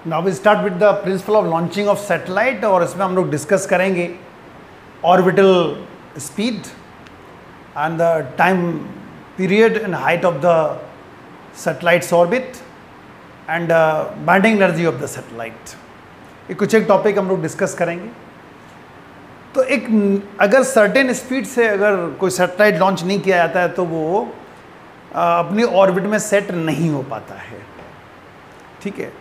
Now we start with the principle of launching of satellite, और इसमें हम लोग डिस्कस करेंगे orbital speed and the time period and height of the satellites orbit and binding energy of the satellite. ये कुछ एक topic हम लोग डिस्कस करेंगे। तो एक अगर सर्टेन स्पीड से अगर कोई सैटेलाइट लॉन्च नहीं किया जाता है तो वो अपनी ऑर्बिट में सेट नहीं हो पाता है, ठीक है।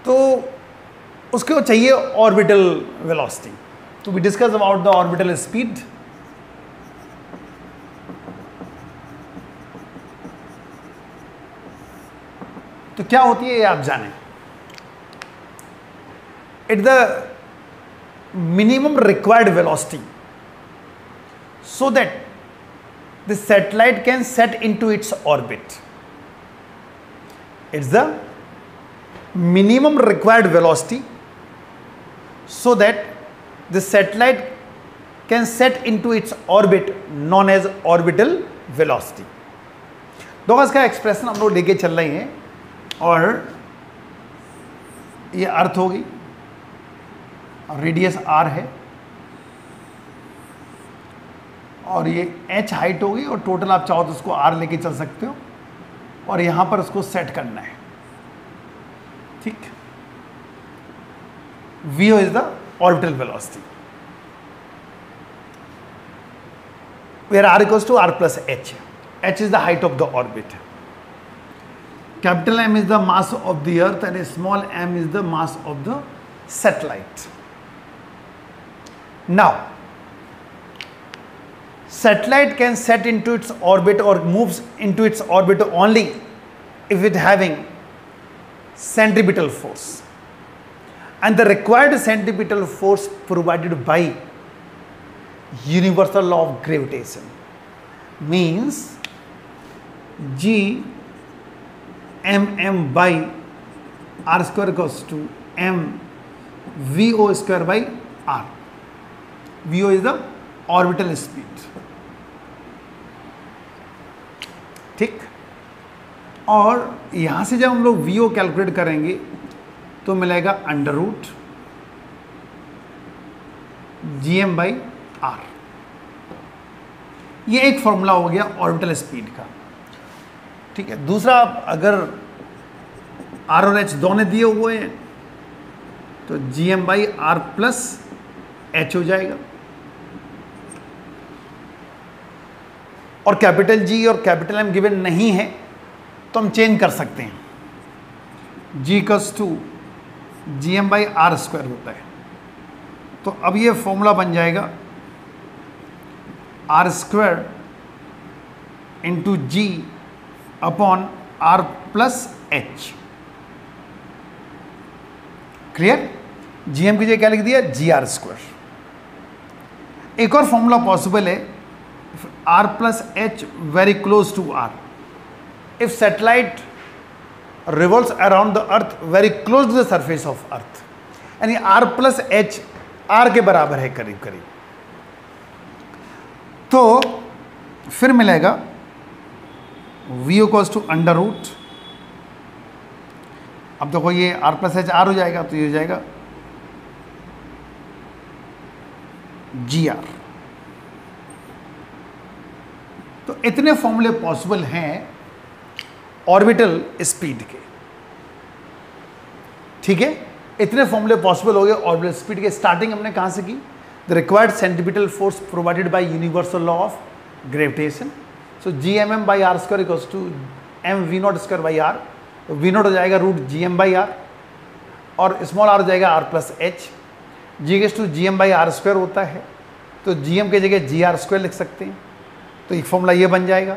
तो उसको चाहिए ऑर्बिटल वेलोसिटी। तो we discuss about the orbital speed. तो क्या होती है ये आप जानें। It the minimum required velocity so that the satellite can set into its orbit. It's the minimum required velocity so that the satellite can set into its orbit known as orbital velocity. दोनों इसका expression हम लोग लेके चल रहे हैं और ये अर्थ होगी, रेडियस r है और ये h हाइट होगी और टोटल आप चाहो तो उसको r लेके चल सकते हो और यहां पर उसको सेट करना है, ठीक। VO is the orbital velocity where r equals to r plus h। h is the height of the orbit. Capital M is the mass of the earth and small m is the mass of the satellite. Now, satellite can set into its orbit or moves into its orbit only if it having centripetal force, and the required centripetal force provided by universal law of gravitation means G mm by r square equals to m VO square by r। VO is the orbital speed, ठीक। और यहां से जब हम लोग VO calculate करेंगे तो मिलेगा under root GM by R। ये एक फॉर्मूला हो गया ऑर्बिटल स्पीड का, ठीक है। दूसरा, अगर R और H दोनों दिए हुए हैं तो GM by R plus H हो जाएगा, और कैपिटल G और कैपिटल M गिवन नहीं है तो हम चेंज कर सकते हैं। G equals to GM by R square होता है। तो अब ये फॉर्मूला बन जाएगा R square into G upon R plus H। Clear. GM की जगह क्या लिख दिया, GR स्क्वायर। एक और फॉर्मूला पॉसिबल है, R plus H very close to R. If satellite revolves around the earth very close to the surface of earth, यानी R plus H R के बराबर है करीब करीब, तो फिर मिलेगा VO equals to under root. अब देखो ये R plus H R हो जाएगा तो ये हो जाएगा GR। तो इतने फॉर्मूले पॉसिबल हैं ऑर्बिटल स्पीड के, ठीक है। इतने फॉर्मूले पॉसिबल हो गए ऑर्बिटल स्पीड के। स्टार्टिंग हमने कहां से की, the required centripetal force provided by universal law of gravitation. So GMM by R square equals to M V naught square by R। तो V नॉट हो जाएगा रूट GM बाई R और small r हो जाएगा R plus H। G equals to GM by R square होता है तो GM की जगह GR स्क्वायर लिख सकते हैं। तो एक फॉर्मूला ये बन जाएगा।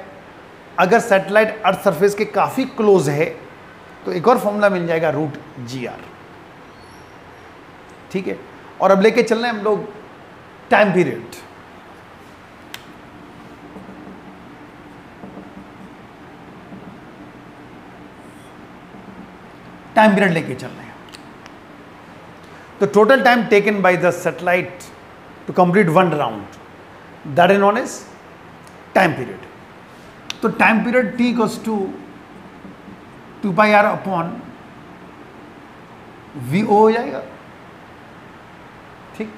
अगर सैटेलाइट अर्थ सरफेस के काफ़ी क्लोज है तो एक और फॉर्मूला मिल जाएगा रूट GR, ठीक है। और अब लेके चलना है हम लोग टाइम पीरियड। टाइम पीरियड लेके चल रहे हैं। तो total time taken by the satellite to complete one round, that is known as time period. तो time period T equals to 2 pi r upon v o हो जाएगा, ठीक।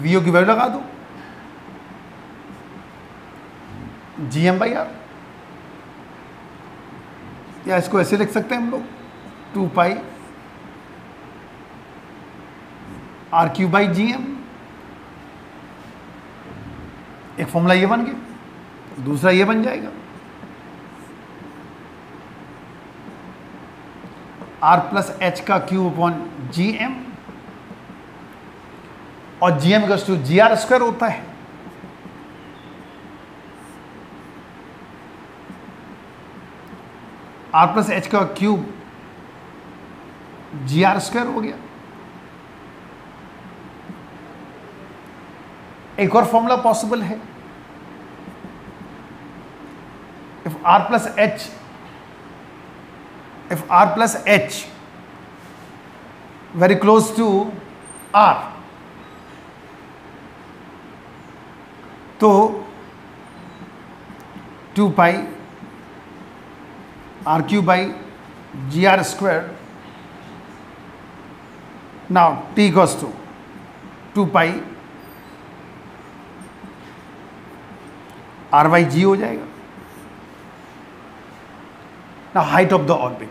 वी ओ की वैल्यू लगा दो, जी एम बाई आर, या इसको ऐसे लिख सकते हैं हम लोग 2 pi r q by G M. एक फॉर्मूला ये बन गया, दूसरा ये बन जाएगा आर प्लस एच का क्यूब अपॉन जी एम, और G M equals to g r square होता है। आर प्लस एच का क्यूब जी आर स्क्वायर हो गया। एक और फॉर्मूला पॉसिबल है, if r plus h very close to r, तो 2 pi r q by g r square, now T equals to 2 pi r by g हो जाएगा। ना height of the orbit,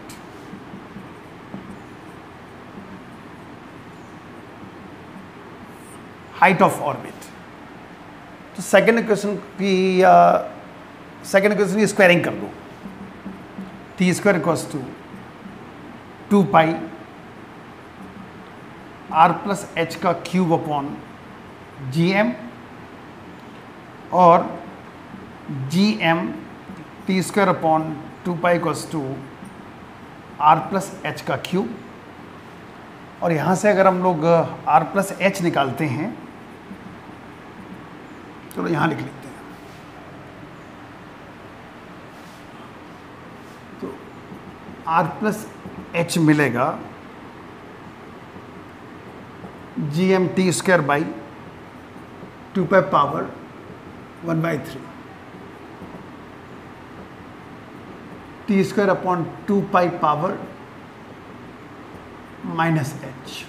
height of orbit, तो second equation की squaring कर दो, T square equals to 2 pi r plus H का cube upon G M, और G M T square upon 2 pi equals to r plus H का cube. और यहाँ से अगर हम लोग आर प्लस एच निकालते हैं, चलो यहाँ लिख लेते हैं, तो आर प्लस एच मिलेगा G M T square by 2 pi power 1/3 T square upon 2 pi power minus H,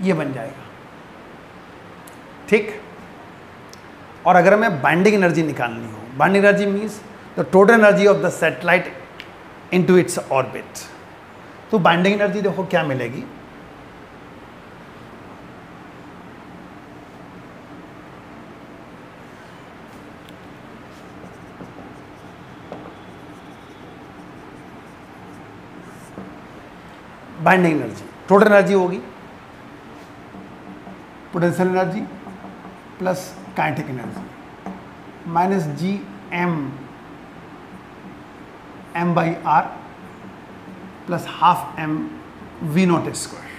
ये बन जाएगा, ठीक। और अगर हमें बाइंडिंग एनर्जी निकालनी हो, binding energy means the total energy of the satellite into its orbit, तो बाइंडिंग एनर्जी देखो क्या मिलेगी, बाइंडिंग एनर्जी टोटल एनर्जी होगी potential energy plus kinetic energy minus G M by R plus half M V naught square,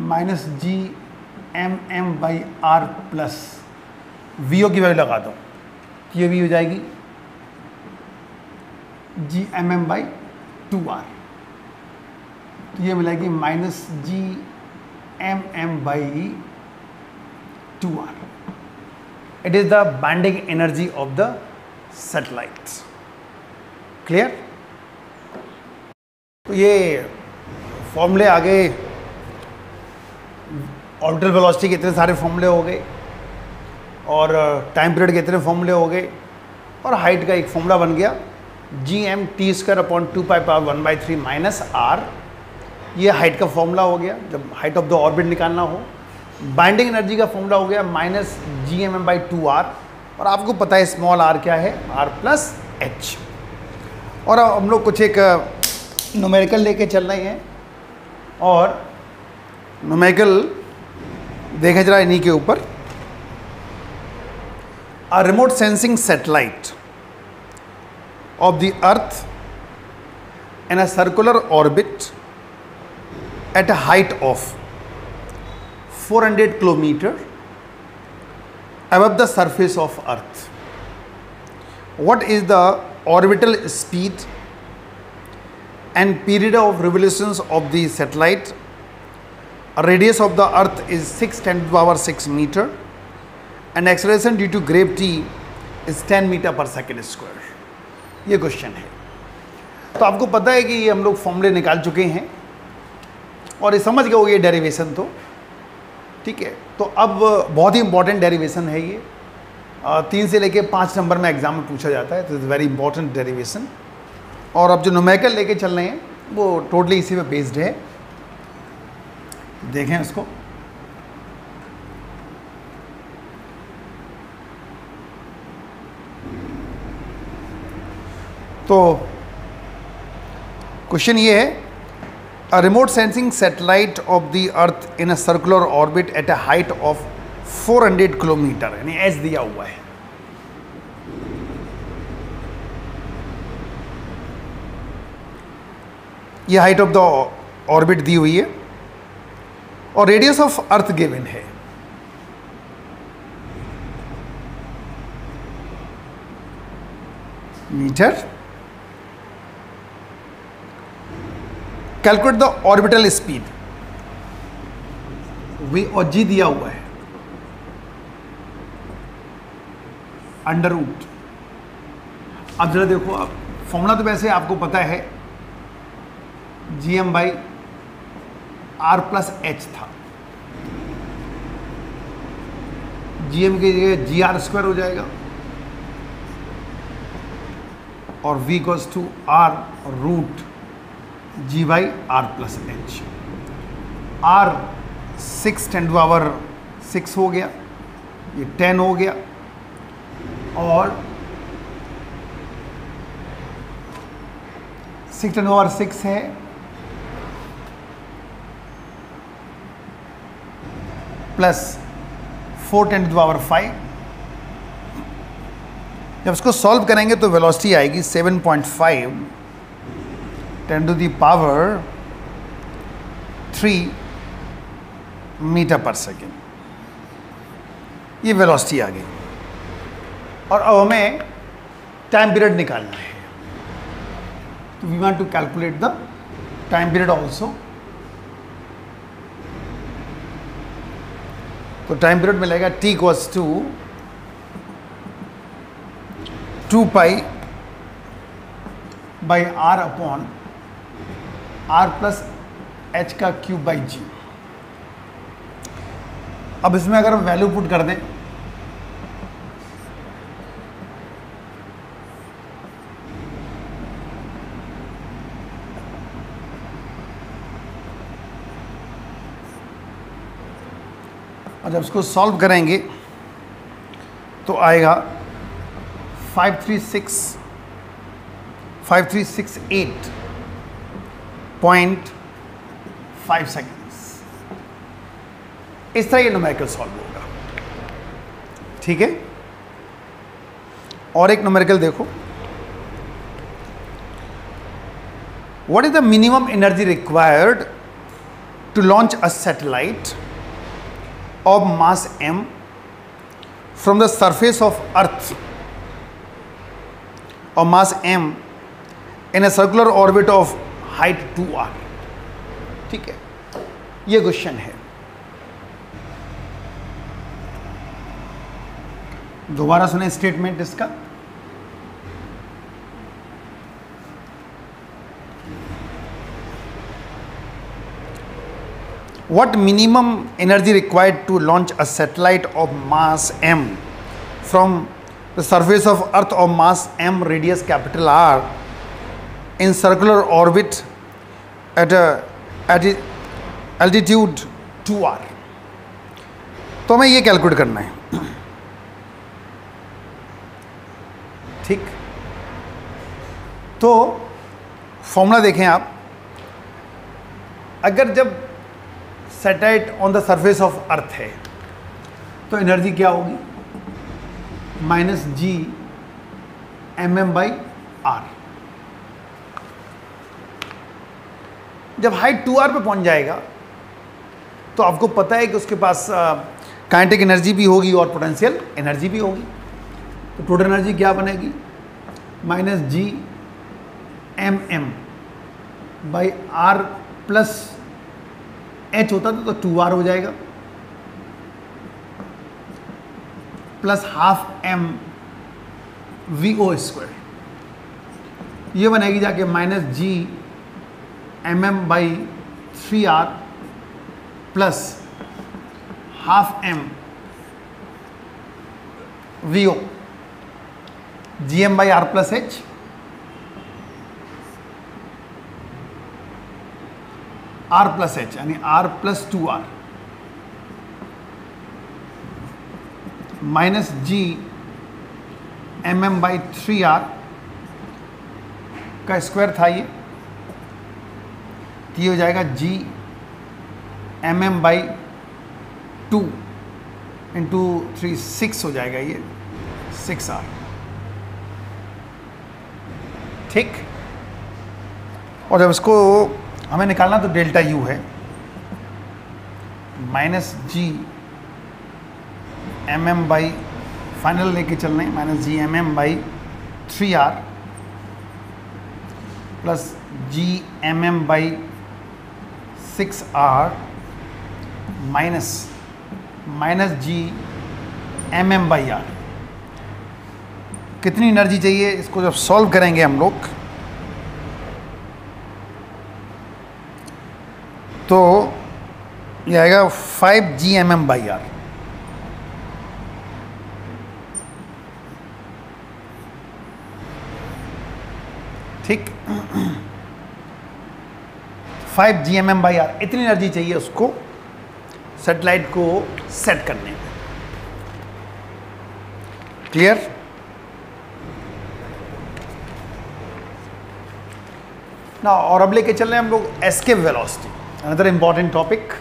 minus G M by R plus V O की value लगा दो, ये भी हो जाएगी जी एम बाई 2r, तो ये मिलेगी minus G M by 2r। It is the binding energy of the satellite. Clear? तो ये फॉर्मूले आगे, ऑर्बिटल वेलोसिटी के इतने सारे फॉर्मूले हो गए, और टाइम पीरियड के इतने फॉर्मूले हो गए, और हाइट का एक फॉर्मूला बन गया G M T square upon 2 pi power 1/3 minus R. ये हाइट का फॉर्मूला हो गया जब हाइट ऑफ द ऑर्बिट निकालना हो। बाइंडिंग एनर्जी का फॉर्मूला हो गया minus G M by 2r, और आपको पता है स्मॉल r क्या है, r प्लस एच। और अब हम लोग कुछ एक न्यूमेरिकल लेके चल रहे हैं, और न्यूमेरिकल देखे जरा इन्हीं के ऊपर। अ remote sensing satellite of the earth in a circular orbit at a height of 400 kilometer above the surface of earth. What is the orbital speed and period of revolutions of the satellite? A radius of the earth is 6 × 10⁶ meter and acceleration due to gravity is 10 metre per second square. ये question है। तो आपको पता है कि ये हम लोग फॉर्मूले निकाल चुके हैं और ये समझ गए हो ये डेरिवेशन तो ठीक है। तो अब बहुत ही इंपॉर्टेंट डेरिवेशन है ये, 3 से लेके 5 नंबर में एग्जाम में पूछा जाता है। तो इज़ वेरी इंपॉर्टेंट डेरिवेशन। और अब जो न्यूमेरिकल लेके चल रहे हैं वो टोटली इसी पे बेस्ड है। देखें इसको। तो क्वेश्चन ये है, a remote sensing satellite of the earth in a circular orbit at a height of 400 kilometre, यानी एच दिया हुआ है। ये हाइट ऑफ द ऑर्बिट दी हुई है और रेडियस ऑफ अर्थ गिवन है। Metre. Calculate the orbital speed, V और जी दिया हुआ है, अंडर रूट। अब जरा देखो, आप फॉर्मूला तो वैसे आपको पता है, GM by R plus H था। GM की जगह GR स्क्वायर हो जाएगा और V equals to R root G by R plus H. R 6 10 to power 6 हो गया, ये 10 हो गया और 6 10 टू पावर 6 है प्लस 4 10 टू पावर 5। जब इसको सॉल्व करेंगे तो वेलोसिटी आएगी 7.5 10 to the power 3 metre per second. ये वेलोसिटी आ गई और अब हमें टाइम पीरियड निकालना है। तो we want to calculate the time period also. तो टाइम पीरियड मिलेगा T equals to 2 pi by R upon R plus H का क्यूब बाई जी। अब इसमें अगर हम वैल्यू पुट कर दें और जब इसको सॉल्व करेंगे तो आएगा 5368.5 सेकेंड्स। इस तरह ये न्यूमेरिकल सॉल्व होगा। ठीक है, और एक न्यूमेरिकल देखो, what is the minimum energy required to launch a satellite of mass m from the surface of earth or mass m in a circular orbit of height 2r। ठीक है, ये question है। दोबारा सुने स्टेटमेंट इसका। What minimum energy required to launch a satellite of mass m from the surface of earth of mass m radius capital R in circular orbit at altitude 2r। तो हमें ये कैलकुलेट करना है। ठीक, तो फॉर्मूला देखें आप, अगर जब satellite on the surface of earth है तो एनर्जी क्या होगी, -G mm बाई आर। जब हाइट 2r पे पहुंच जाएगा तो आपको पता है कि उसके पास काइनेटिक एनर्जी भी होगी और पोटेंशियल एनर्जी भी होगी। तो टोटल एनर्जी क्या बनेगी, -G mm by R plus H होता तो 2r हो जाएगा। Plus half M V O square, ये बनेगी जाके minus G M M by 3r plus half M V O G M by R plus H, R plus H यानी R plus 2r minus G M M by 3r का square था ये, तो ये हो जाएगा G M M by 2 into 3 6 हो जाएगा ये 6r। ठीक, और जब इसको हमें निकालना तो डेल्टा यू है minus G M M by final लेके चल रहे हैं minus G M M by 3r plus G M M by 6r minus minus G M M by R. कितनी एनर्जी चाहिए, इसको जब सॉल्व करेंगे हम लोग तो ये आएगा 5 G M M by R. ठीक, 5 G M M by R, इतनी एनर्जी चाहिए उसको सैटेलाइट को सेट करने में। क्लियर? ना, और अब लेके चल रहे हैं हम लोग escape velocity, another important topic.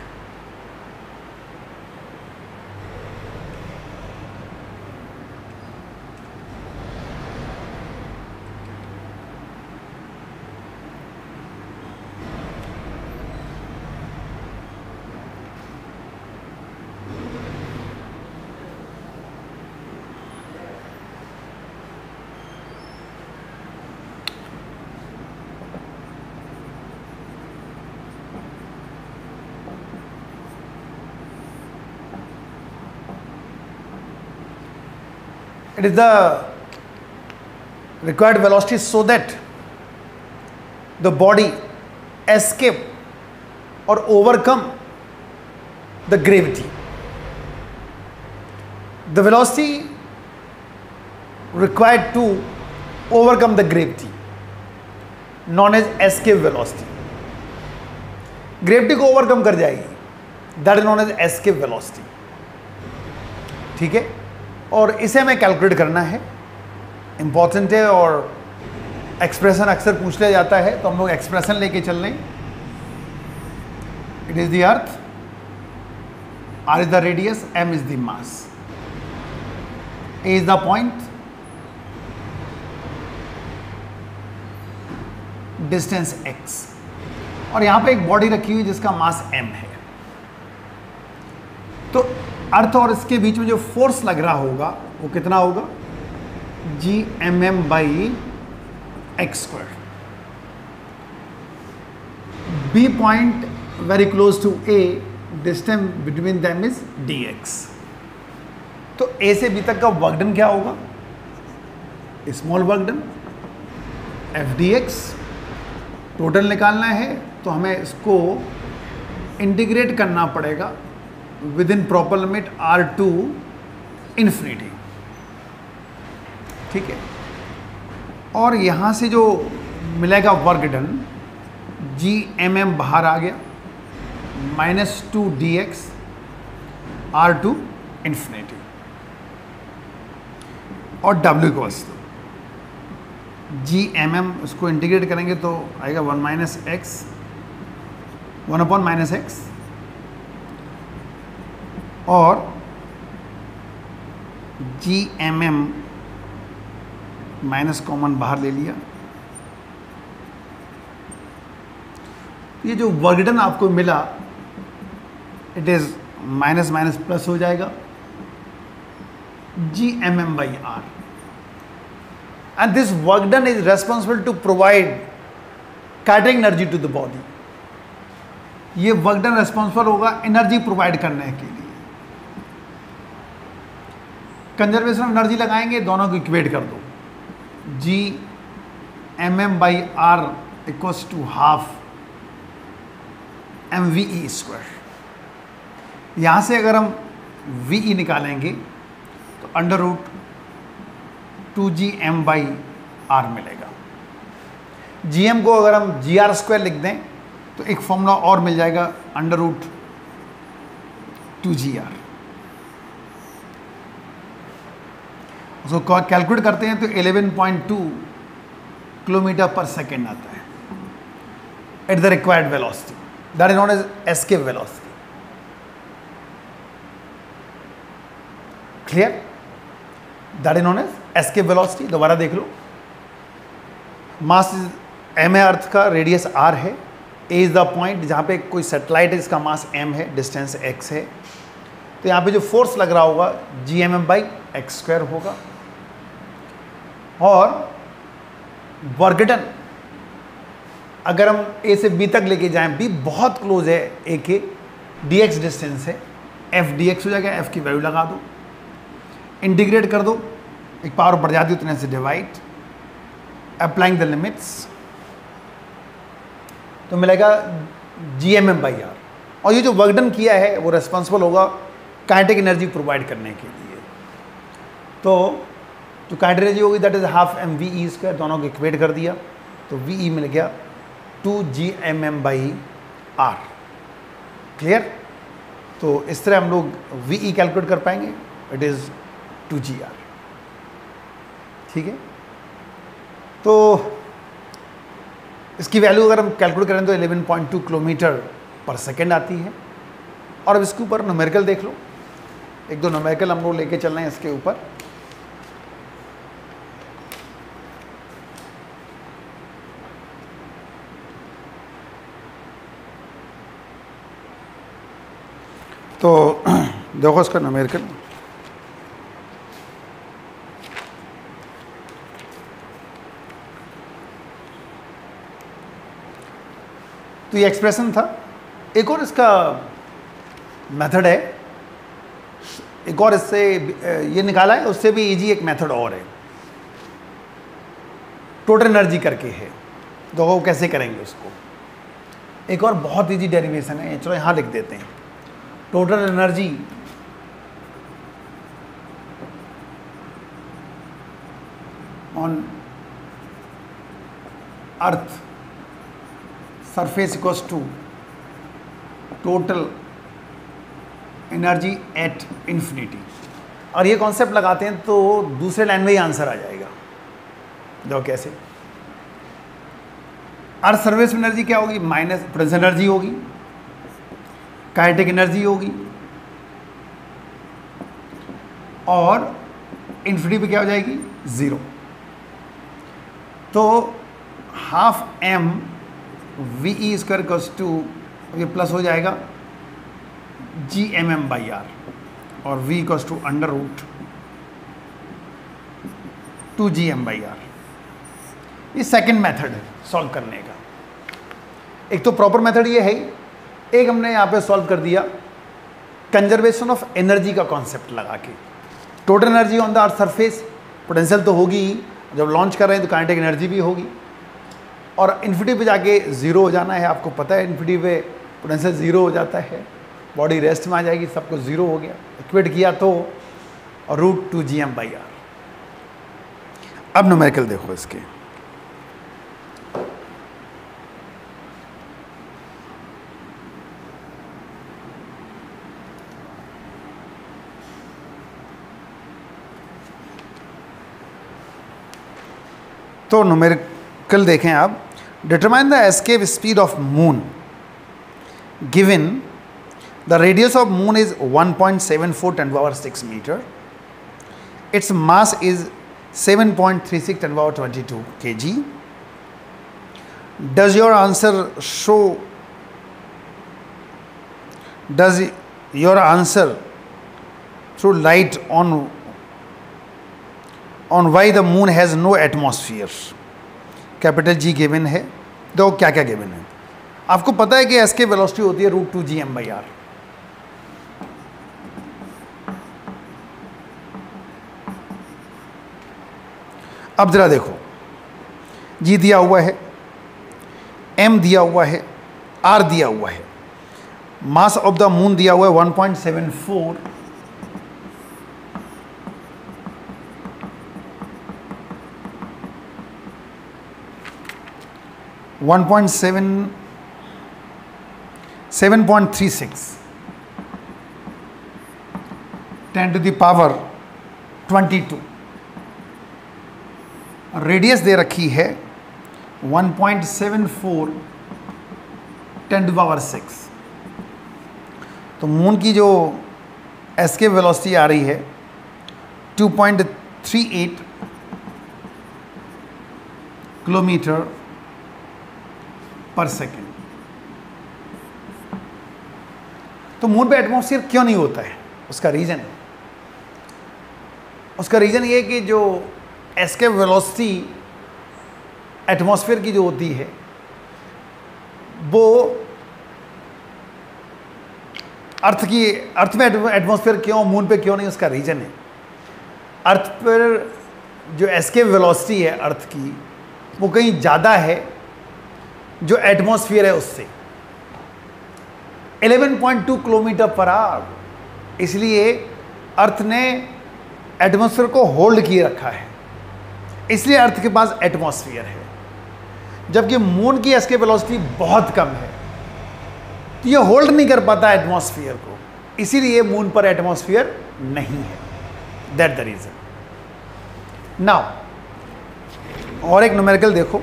It is the required velocity so that the body escape or overcome the gravity. The velocity required to overcome the gravity known as escape velocity. Gravity को overcome कर जाएगी, that is known as escape velocity. ठीक है, और इसे हमें calculate करना है, इंपॉर्टेंट है और एक्सप्रेशन अक्सर पूछ लिया जाता है, तो हम लोग एक्सप्रेशन लेके चल रहे हैं। It is the earth, R is the radius, M is the mass, A is the point, distance X, और यहां पे एक बॉडी रखी हुई जिसका मास एम है। तो अर्थ और इसके बीच में जो फोर्स लग रहा होगा वो कितना होगा, G M M by X square. B point very close to A, distance between them is D X. तो ए से बी तक का वर्क डन क्या होगा, small work done F D X. Total निकालना है तो हमें इसको इंटीग्रेट करना पड़ेगा within proper limit R to infinity. ठीक है, और यहाँ से जो मिलेगा work done, G M M बाहर आ गया, minus 2 D X R to infinity, और डब्ल्यू को वस्तु जी एम एम, उसको इंटीग्रेट करेंगे तो आएगा 1 minus X, 1 upon minus X, और G M M minus common बाहर ले लिया। ये जो वर्क डन आपको मिला, it is minus minus plus हो जाएगा, G M M by R, and this work done is responsible to provide kinetic energy to the body. ये वर्क डन रेस्पॉन्सिबल होगा एनर्जी प्रोवाइड करने के लिए। कंजर्वेशन ऑफ एनर्जी लगाएंगे, दोनों को इक्वेट कर दो, G mm by R equals to half mve square. यहाँ से अगर हम ve निकालेंगे तो under root 2gm by R मिलेगा। gm को अगर हम gr स्क्वायर लिख दें तो एक फॉर्मूला और मिल जाएगा, अंडर रूट 2gr। उसको कैलकुलेट करते हैं तो 11.2 किलोमीटर पर सेकेंड आता है at the required velocity, that is known as escape velocity. Clear? That is known as escape velocity. दोबारा देख लो, मास m है अर्थ का, रेडियस r है, a इज द पॉइंट जहाँ पे कोई सैटेलाइट है इसका मास m है, डिस्टेंस x है, तो यहाँ पे जो फोर्स लग रहा होगा gmm बाई एक्स स्क्वायर होगा। और वर्क डन अगर हम a से b तक लेके जाएं, b बहुत क्लोज है a के, dx डिस्टेंस है, f dx हो जाएगा, f की वैल्यू लगा दो, इंटीग्रेट कर दो, एक पावर बढ़ जाती है उतने से डिवाइड, अप्लाइंग द लिमिट्स, तो मिलेगा gmm बाई आर। और ये जो वर्क डन किया है वो रेस्पॉन्सिबल होगा काइनेटिक एनर्जी प्रोवाइड करने के लिए। तो जो काइनेटिक एनर्जी होगी that is half mve square, दोनों को इक्वेट कर दिया तो ve मिल गया 2gmm बाई आर। क्लियर? तो इस तरह हम लोग ve कैलकुलेट कर पाएंगे, इट इज़ 2gr। ठीक है, तो इसकी वैल्यू अगर हम कैलकुलेट करें तो 11.2 किलोमीटर पर सेकेंड आती है। और अब इसके ऊपर न्यूमेरिकल देख लो, एक दो न्यूमेरिकल हम लोग लेके चल रहे हैं इसके ऊपर। तो देखो इसका न्यूमेरिकल, तो ये एक्सप्रेशन था। एक और इसका मेथड है, एक और इससे ये निकाला है, उससे भी इजी एक मेथड और है, टोटल एनर्जी करके है, तो वो कैसे करेंगे उसको। एक और बहुत इजी डेरिवेशन है, चलो यहाँ लिख देते हैं, total energy on earth surface equals to total energy at infinity. और ये कॉन्सेप्ट लगाते हैं तो दूसरे लाइन में ही आंसर आ जाएगा। देखो कैसे, अर्थ सरफेस एनर्जी क्या होगी, माइनस पोटेंशियल एनर्जी होगी, काइनेटिक एनर्जी होगी, और इन्फिनिटी पे क्या हो जाएगी, ज़ीरो। तो half m ve square equals to, ये प्लस हो जाएगा gmm बाई आर, और v equals to under root 2gm by R. ये सेकेंड मेथड है सॉल्व करने का। एक तो प्रॉपर मेथड ये है, एक हमने यहाँ पे सॉल्व कर दिया कंजर्वेशन ऑफ एनर्जी का कॉन्सेप्ट लगा के। Total energy on the earth surface, potential तो होगी ही, जब लॉन्च कर रहे हैं तो काइनेटिक एनर्जी भी होगी, और इन्फिनिटी पे जाके ज़ीरो हो जाना है। आपको पता है इन्फिनिटी पे पोटेंशियल ज़ीरो हो जाता है, बॉडी रेस्ट में आ जाएगी, सब कुछ ज़ीरो हो गया, इक्वेट किया तो, और रूट 2gm बाई आर। अब न्यूमेरिकल देखो इसके, तो न्यूमेरिकल देखें आप, determine the escape speed of moon given the radius of moon is 1.74 10⁻⁶ metre, its mass is 7.36 10⁻22 kg. Does your answer throw light on why the moon has no atmosphere? Capital G given है, देखो क्या क्या given है। आपको पता है कि escape velocity होती है रूट 2gm बाई आर। अब जरा देखो, जी दिया हुआ है, एम दिया हुआ है, आर दिया हुआ है, मास ऑफ द मून दिया हुआ है 1.74, वन पॉइंट 7.36, 10⁻²2, रेडियस दे रखी है 1.74, 10⁻6। तो मून की जो एस्केप वेलोसिटी आ रही है 2.38 किलोमीटर पर सेकेंड। तो मून पे एटमॉस्फेयर क्यों नहीं होता है? उसका रीज़न ये है कि जो एस्केप वेलोसिटी एटमॉस्फेयर की जो होती है वो अर्थ में एटमॉस्फेयर क्यों, मून पे क्यों नहीं, उसका रीज़न है अर्थ पर जो एस्केप वेलोसिटी है अर्थ की वो कहीं ज़्यादा है जो एटमॉस्फेयर है उससे, 11.2 किलोमीटर पर आवर। इसलिए अर्थ ने एटमॉस्फेयर को होल्ड किए रखा है, इसलिए अर्थ के पास एटमॉस्फेयर है। जबकि मून की एस्केप वेलोसिटी बहुत कम है तो ये होल्ड नहीं कर पाता एटमॉस्फेयर को, इसीलिए मून पर एटमॉस्फेयर नहीं है। That the reason. नाउ और एक न्यूमेरिकल देखो,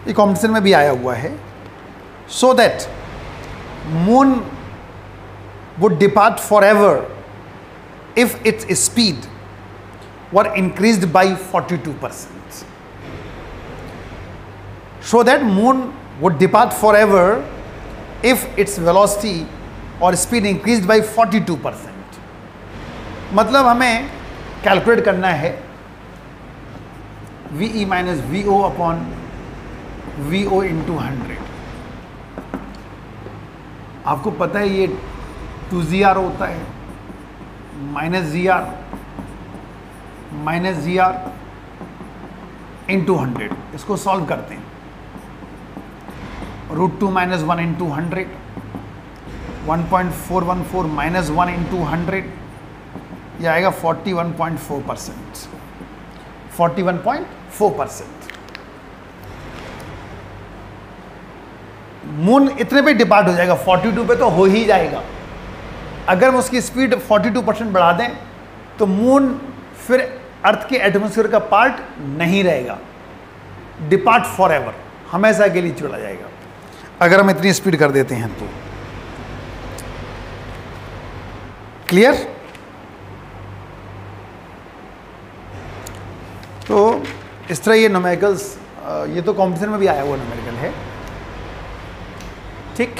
ये कॉम्पिटिशन में भी आया हुआ है। So that moon would depart for ever if its speed were increased by 42%. So that moon would depart forever if its velocity or speed increased by 42%. मतलब हमें कैलकुलेट करना है VE minus VO upon VO into 100। आपको पता है ये 2GR होता है माइनस GR इंटू 100। इसको सॉल्व करते हैं। √2 माइनस 1 इंटू 100, 1.414 माइनस 1 इंटू 100, यह आएगा 41.4%। 41.4%। मून इतने पे डिपार्ट हो जाएगा, 42 पे तो हो ही जाएगा। अगर हम उसकी स्पीड 42% बढ़ा दें तो मून फिर अर्थ के एटमॉस्फेयर का पार्ट नहीं रहेगा, डिपार्ट फॉर एवर, हमेशा के लिए चला जाएगा। अगर हम इतनी स्पीड कर देते हैं तो क्लियर? तो इस तरह ये न्यूमेरिकल्स, ये तो कॉम्पिटिशन में भी आया हुआ न्यूमेरिकल है, ठीक।